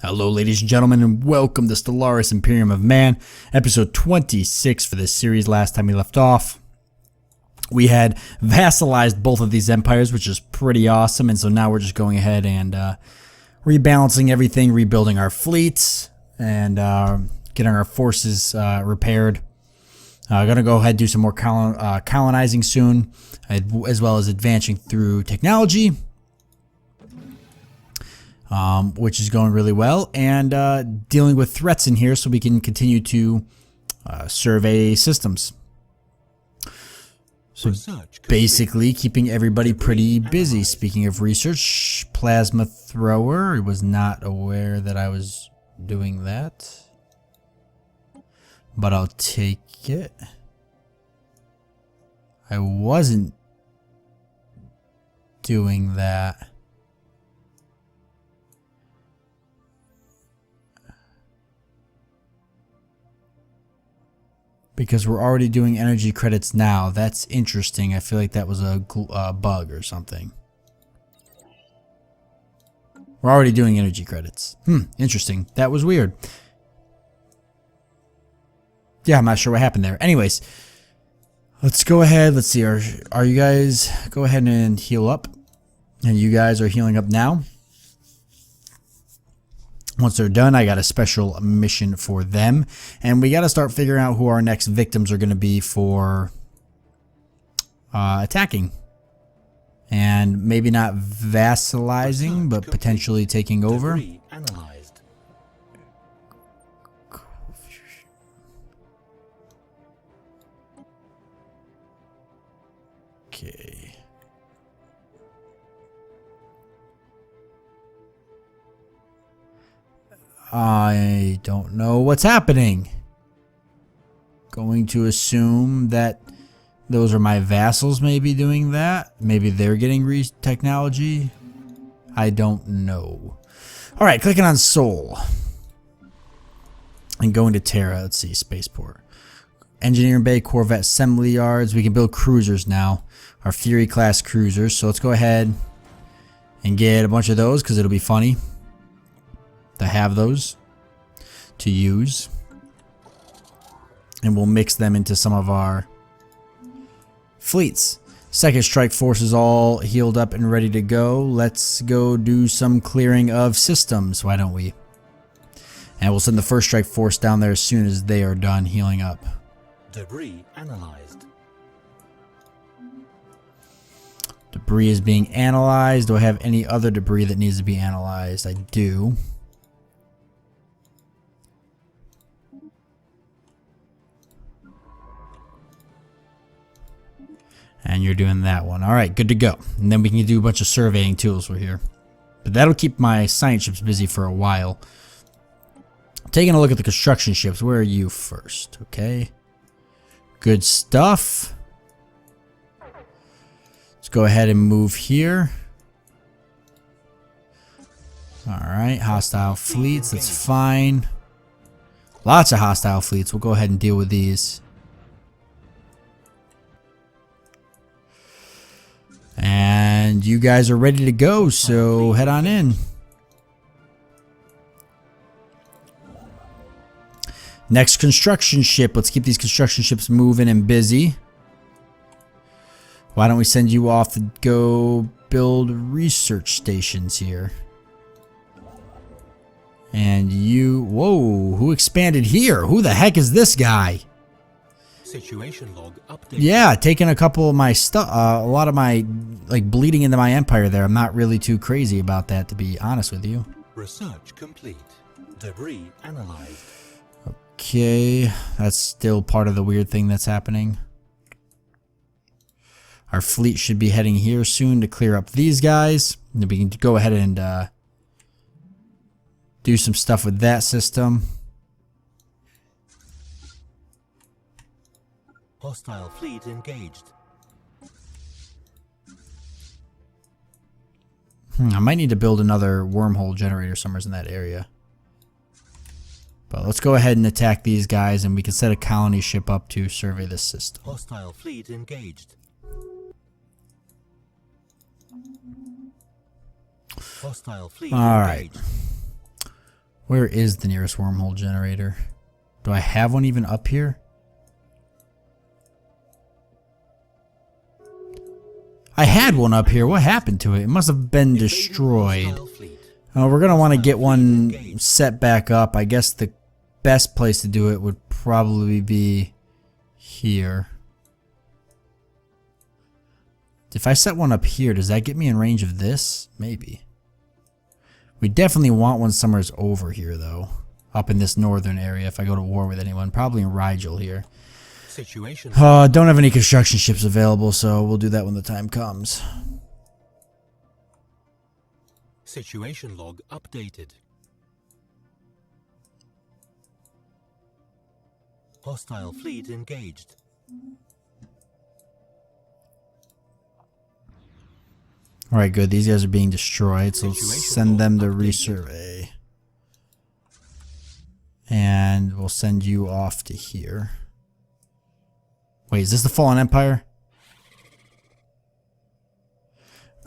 Hello ladies and gentlemen, and welcome to Stellaris Imperium of Man, episode 26 for this series. Last time we left off, we had vassalized both of these empires, which is pretty awesome, and so now we're just going ahead and rebalancing everything, rebuilding our fleets, and getting our forces repaired. Gonna go ahead and do some more colonizing soon, as well as advancing through technology. Which is going really well, and dealing with threats in here so we can continue to survey systems. So basically keeping everybody pretty busy. Speaking of research, plasma thrower, I was not aware that I was doing that, but I'll take it. I wasn't doing that. Because we're already doing energy credits now. That's interesting. I feel like that was a bug or something. We're already doing energy credits. Interesting. That was weird. Yeah, I'm not sure what happened there. Anyways, let's go ahead. Let's see. Are you guys... Go ahead and heal up. And you guys are healing up now. Once they're done, I got a special mission for them. And we got to start figuring out who our next victims are going to be for attacking. And maybe not vassalizing, but potentially taking over. Okay. I don't know what's happening. Going to assume that those are my vassals maybe doing that. Maybe they're getting technology. I don't know. Alright, clicking on Sol. And going to Terra. Let's see, Spaceport. Engineering Bay, Corvette Assembly Yards. We can build cruisers now. Our Fury class cruisers. So let's go ahead and get a bunch of those because it'll be funny to have those to use, and we'll mix them into some of our fleets. Second strike force is all healed up and ready to go. Let's go do some clearing of systems, why don't we? And we'll send the first strike force down there as soon as they are done healing up. Debris analyzed. Debris is being analyzed. Do I have any other debris that needs to be analyzed? I do. And you're doing that one. Alright, good to go. And then we can do a bunch of surveying tools we're here. But that'll keep my science ships busy for a while. Taking a look at the construction ships. Where are you first? Okay. Good stuff. Let's go ahead and move here. Alright, hostile fleets. That's fine. Lots of hostile fleets. We'll go ahead and deal with these. And you guys are ready to go, so head on in. Next construction ship. Let's keep these construction ships moving and busy. Why don't we send you off to go build research stations here? And you... Whoa, who expanded here? Who the heck is this guy? Situation log update. Yeah, taking a couple of my stuff, a lot of my, like, bleeding into my empire there. I'm not really too crazy about that, to be honest with you. Research complete. Debris analyzed. Okay, that's still part of the weird thing that's happening. Our fleet should be heading here soon to clear up these guys. And then we can go ahead and do some stuff with that system. Hostile fleet engaged. I might need to build another wormhole generator somewhere in that area. But let's go ahead and attack these guys, and we can set a colony ship up to survey this system. Hostile fleet engaged. All right. Where is the nearest wormhole generator? Do I have one even up here? I had one up here. What happened to it? It must have been destroyed. Hostile fleet. We're going to want to get one set back up. I guess the best place to do it would probably be here. If I set one up here, does that get me in range of this? Maybe. We definitely want one somewhere over here, though. Up in this northern area if I go to war with anyone. Probably in Rigel here. Situation. Don't have any construction ships available, so we'll do that when the time comes. Situation log updated. Hostile fleet engaged. Alright, good. These guys are being destroyed, so let's send them to resurvey. And we'll send you off to here. Wait, is this the Fallen Empire?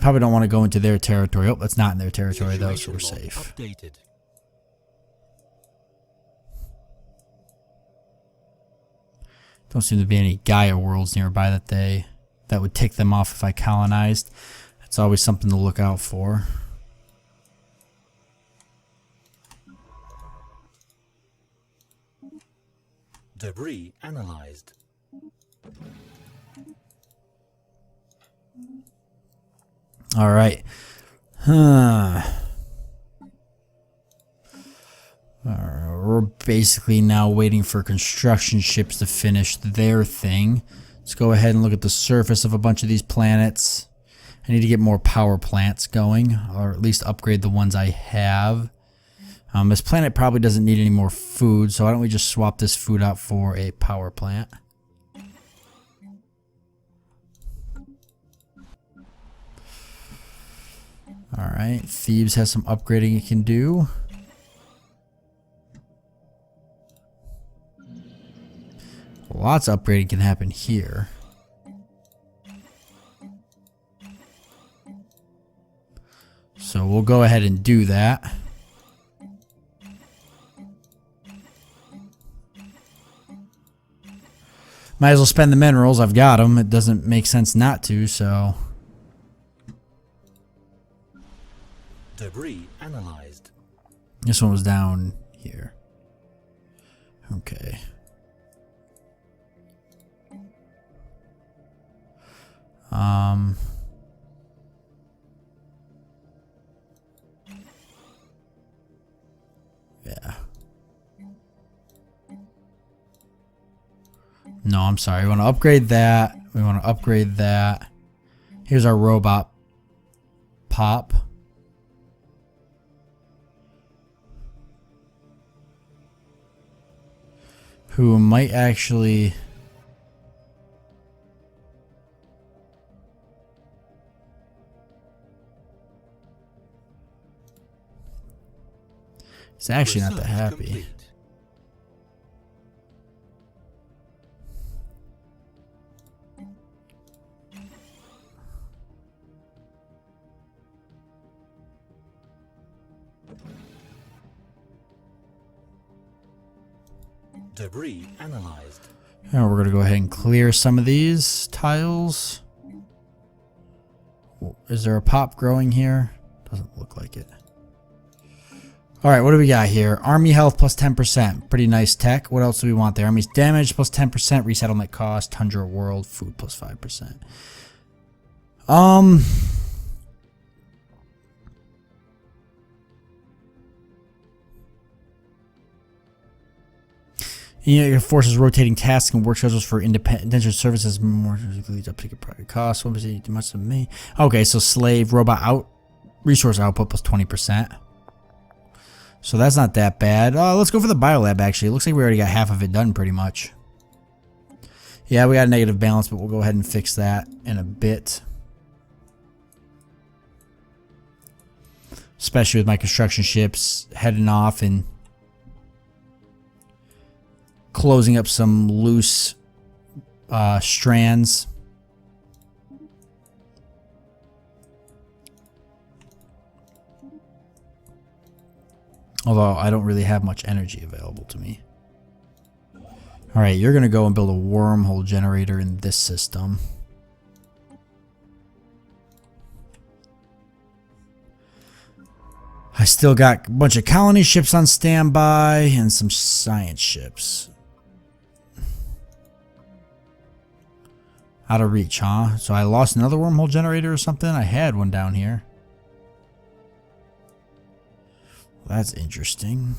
Probably don't want to go into their territory. Oh, that's not in their territory though, so we're safe. Updated. Don't seem to be any Gaia worlds nearby that would tick them off if I colonized. It's always something to look out for. Debris analyzed. All right. We're basically now waiting for construction ships to finish their thing. Let's go ahead and look at the surface of a bunch of these planets. I need to get more power plants going, or at least upgrade the ones I have. This planet probably doesn't need any more food, so why don't we just swap this food out for a power plant? Alright, Thebes has some upgrading it can do. Lots of upgrading can happen here. So we'll go ahead and do that. Might as well spend the minerals. I've got them. It doesn't make sense not to, so... Debris analyzed. This one was down here. Okay. Yeah. No, I'm sorry. We want to upgrade that. We want to upgrade that. Here's our robot pop. Who might actually... He's actually not that happy. Complete. Debris analyzed. Now we're going to go ahead and clear some of these tiles. Is there a pop growing here? Doesn't look like it. Alright, what do we got here? Army health plus 10%. Pretty nice tech. What else do we want there? Army's damage plus 10%. Resettlement cost. Tundra world. Food plus 5%. You know, your forces rotating tasks and work schedules for indentured services more leads up to private costs. What was it? Too much of me. Okay, so slave robot out resource output plus 20%. So that's not that bad. Let's go for the biolab actually. It looks like we already got half of it done pretty much. Yeah, we got a negative balance, but we'll go ahead and fix that in a bit. Especially with my construction ships heading off and closing up some loose strands. Although I don't really have much energy available to me. Alright, you're going to go and build a wormhole generator in this system. I still got a bunch of colony ships on standby and some science ships. Out of reach, huh? So I lost another wormhole generator or something? I had one down here. That's interesting.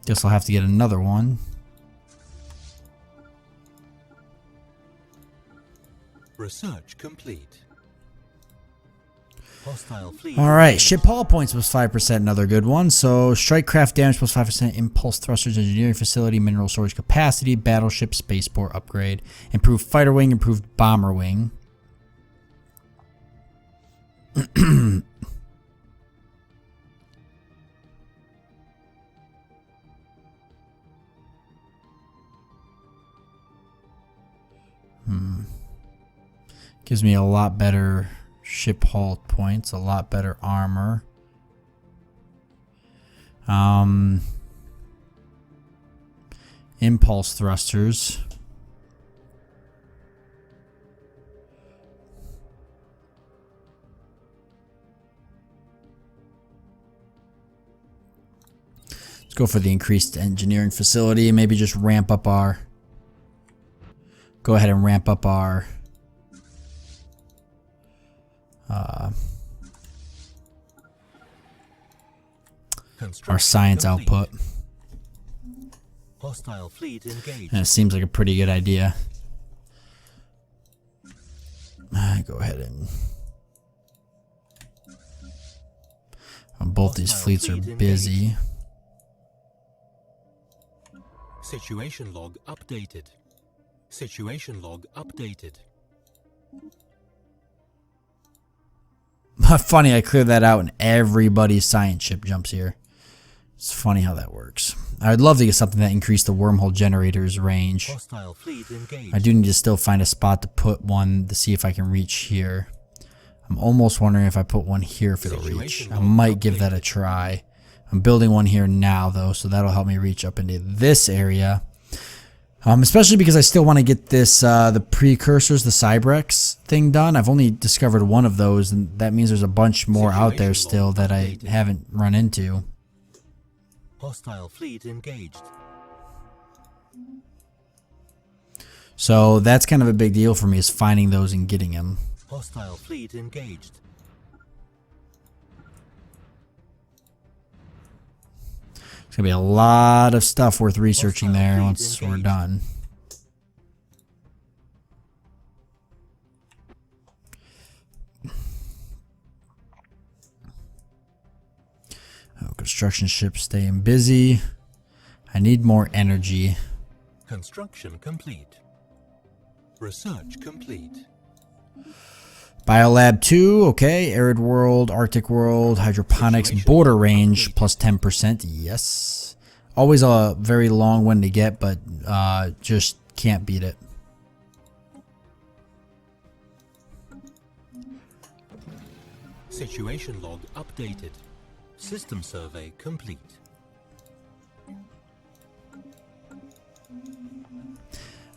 Guess I'll have to get another one. Research complete. Hostile fleet. Alright, ship hull points was 5%, another good one. So, strike craft damage plus 5%, impulse thrusters, engineering facility, mineral storage capacity, battleship, spaceport upgrade, improved fighter wing, improved bomber wing. Gives me a lot better ship hull points, a lot better armor. Impulse thrusters. Let's go for the increased engineering facility. Maybe just ramp up our... Go ahead and ramp up our... our science complete. Output. Hostile fleet engaged. And it seems like a pretty good idea. Go ahead and... both these fleets are busy. Situation log updated. Situation log updated. Funny, I cleared that out and everybody's science ship jumps here. It's funny how that works. I'd love to get something that increased the wormhole generator's range. Hostile fleet engaged. I do need to still find a spot to put one to see if I can reach here. I'm almost wondering if I put one here if it'll reach. I might give that a try. I'm building one here now though, so that'll help me reach up into this area. Especially because I still want to get this, the precursors, the Cybrex thing done. I've only discovered one of those, and that means there's a bunch more out there still that I haven't run into. Hostile fleet engaged. So that's kind of a big deal for me, is finding those and getting them. Hostile fleet engaged. There's going to be a lot of stuff worth researching there once we're done. Oh, construction ships staying busy. I need more energy. Construction complete. Research complete. Biolab 2, okay. Arid world, Arctic world, hydroponics, border range, plus 10%. Yes. Always a very long one to get, but just can't beat it. Situation log updated. System survey complete.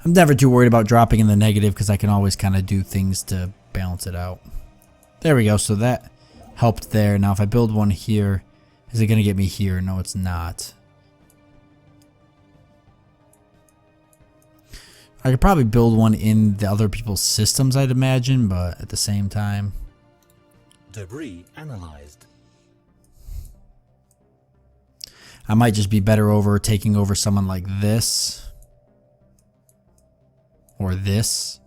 I'm never too worried about dropping in the negative because I can always kind of do things to balance it out. There we go. So that helped there. Now if I build one here, is it going to get me here? No, it's not. I could probably build one in the other people's systems, I'd imagine, but at the same time. Debris analyzed. I might just be better over taking over someone like this. Or this.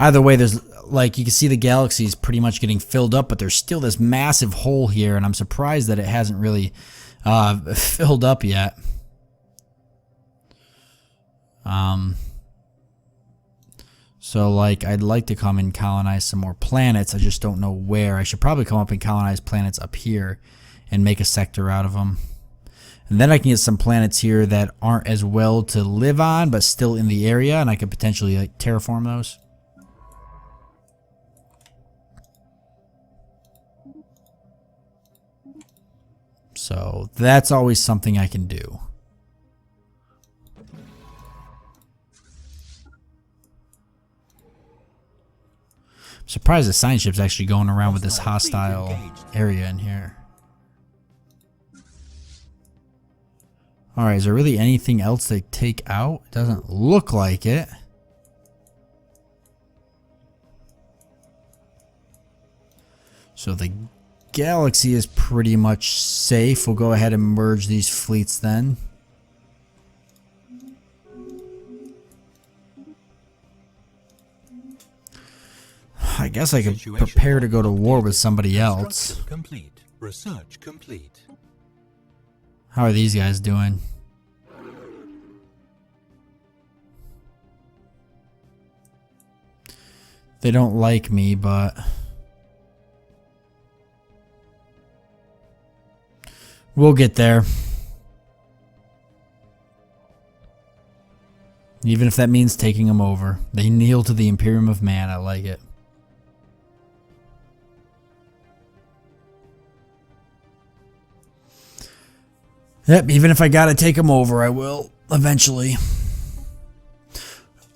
Either way, there's, like, you can see the galaxy is pretty much getting filled up, but there's still this massive hole here, and I'm surprised that it hasn't really filled up yet. So, like, I'd like to come and colonize some more planets. I just don't know where. I should probably come up and colonize planets up here and make a sector out of them. And then I can get some planets here that aren't as well to live on, but still in the area, and I could potentially, like, terraform those. So that's always something I can do. I'm surprised the science ship's actually going around with this hostile area in here. Alright, is there really anything else they take out? It doesn't look like it. So the galaxy is pretty much safe. We'll go ahead and merge these fleets then. I guess I could prepare to go to war with somebody else. Complete. Research complete. How are these guys doing? They don't like me, but we'll get there. Even if that means taking them over. They kneel to the Imperium of Man. I like it. Yep, even if I gotta take them over, I will eventually.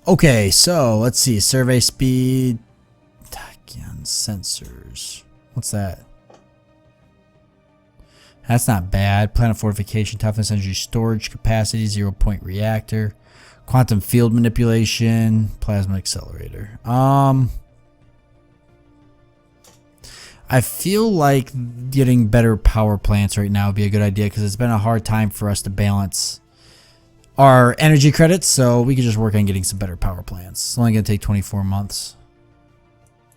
Okay, so let's see. Survey speed. Tachyon sensors. What's that? That's not bad. Planet fortification, toughness, energy storage capacity, 0-point reactor, quantum field manipulation, plasma accelerator. I feel like getting better power plants right now would be a good idea because it's been a hard time for us to balance our energy credits, so we could just work on getting some better power plants. It's only going to take 24 months.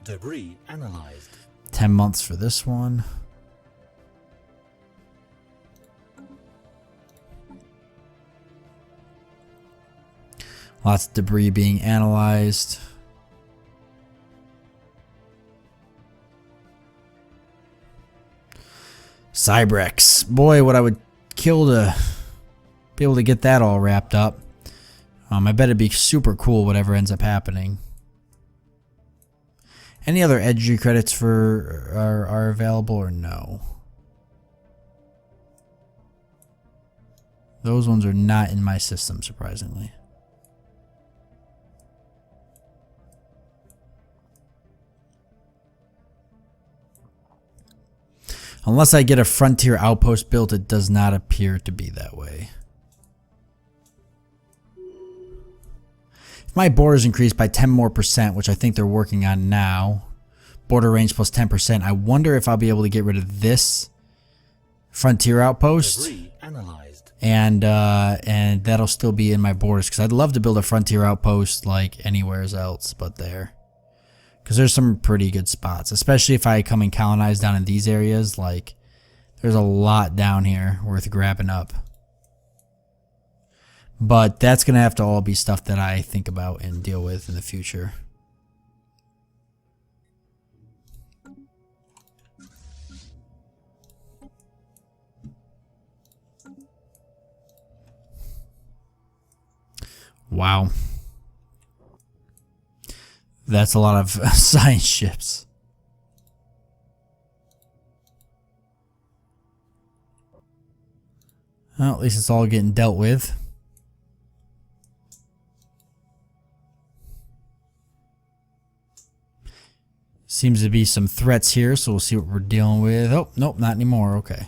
Debris analyzed. 10 months for this one. Lots of debris being analyzed. Cybrex. Boy, what I would kill to be able to get that all wrapped up. I bet it'd be super cool whatever ends up happening. Any other energy credits for are available or no? Those ones are not in my system, surprisingly. Unless I get a frontier outpost built, it does not appear to be that way. If my borders increased by 10 more %, which I think they're working on now, border range plus 10%, I wonder if I'll be able to get rid of this frontier outpost. And that'll still be in my borders, because I'd love to build a frontier outpost like anywhere else but there. Because there's some pretty good spots, especially if I come and colonize down in these areas. Like, there's a lot down here worth grabbing up. But that's going to have to all be stuff that I think about and deal with in the future. Wow. That's a lot of science ships. Well, at least it's all getting dealt with. Seems to be some threats here, so we'll see what we're dealing with. Oh, nope, not anymore. Okay.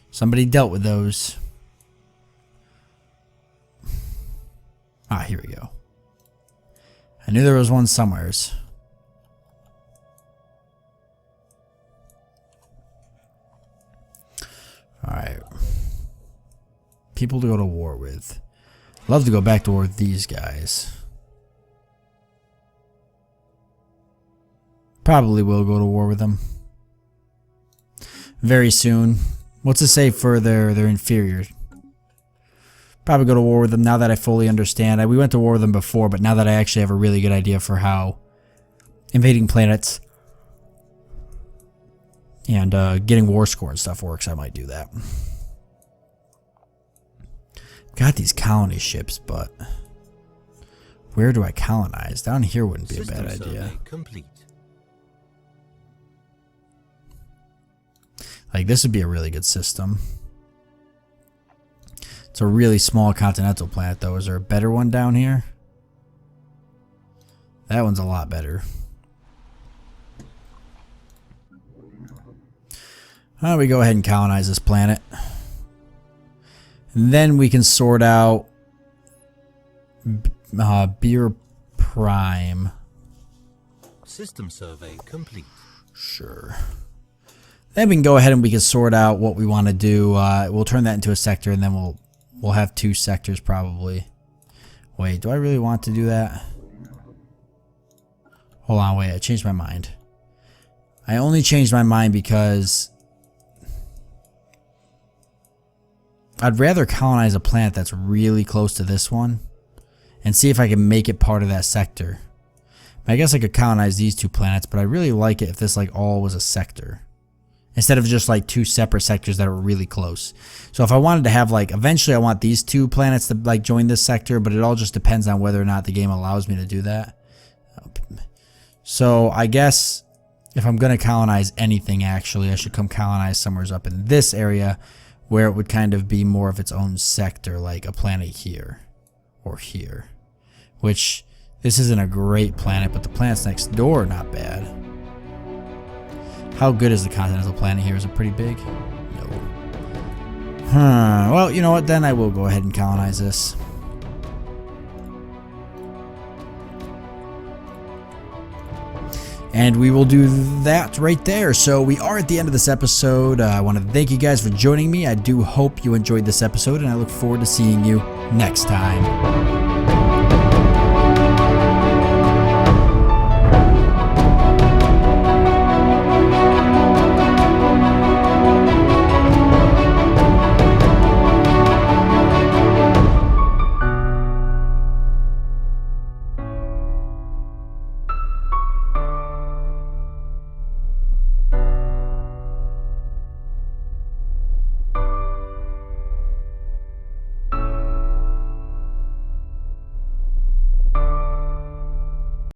Somebody dealt with those. Ah, here we go. I knew there was one somewheres. Alright. People to go to war with. Love to go back to war with these guys. Probably will go to war with them. Very soon. What's to say for their inferior? Probably go to war with them now that I fully understand. We went to war with them before, but now that I actually have a really good idea for how invading planets and getting war score and stuff works, I might do that. Got these colony ships, but where do I colonize? Down here wouldn't be a bad idea. Complete. Like, this would be a really good system. It's a really small continental planet, though. Is there a better one down here? That one's a lot better. Why don't we go ahead and colonize this planet? And then we can sort out Beer Prime. System survey complete. Sure. Then we can go ahead and we can sort out what we want to do. We'll turn that into a sector, and then we'll have 2 sectors probably. Wait, do I really want to do that? Hold on, wait, I changed my mind. I only changed my mind because I'd rather colonize a planet that's really close to this one and see if I can make it part of that sector. I guess I could colonize these 2 planets, but I really like it if this like all was a sector instead of just like 2 separate sectors that are really close. So if I wanted to have like, eventually I want these 2 planets to like join this sector, but it all just depends on whether or not the game allows me to do that. So I guess if I'm going to colonize anything, actually, I should come colonize somewhere up in this area where it would kind of be more of its own sector, like a planet here or here, which this isn't a great planet, but the planets next door are not bad. How good is the continental planet here? Is it pretty big? No. Well, you know what? Then I will go ahead and colonize this. And we will do that right there. So we are at the end of this episode. I want to thank you guys for joining me. I do hope you enjoyed this episode, and I look forward to seeing you next time.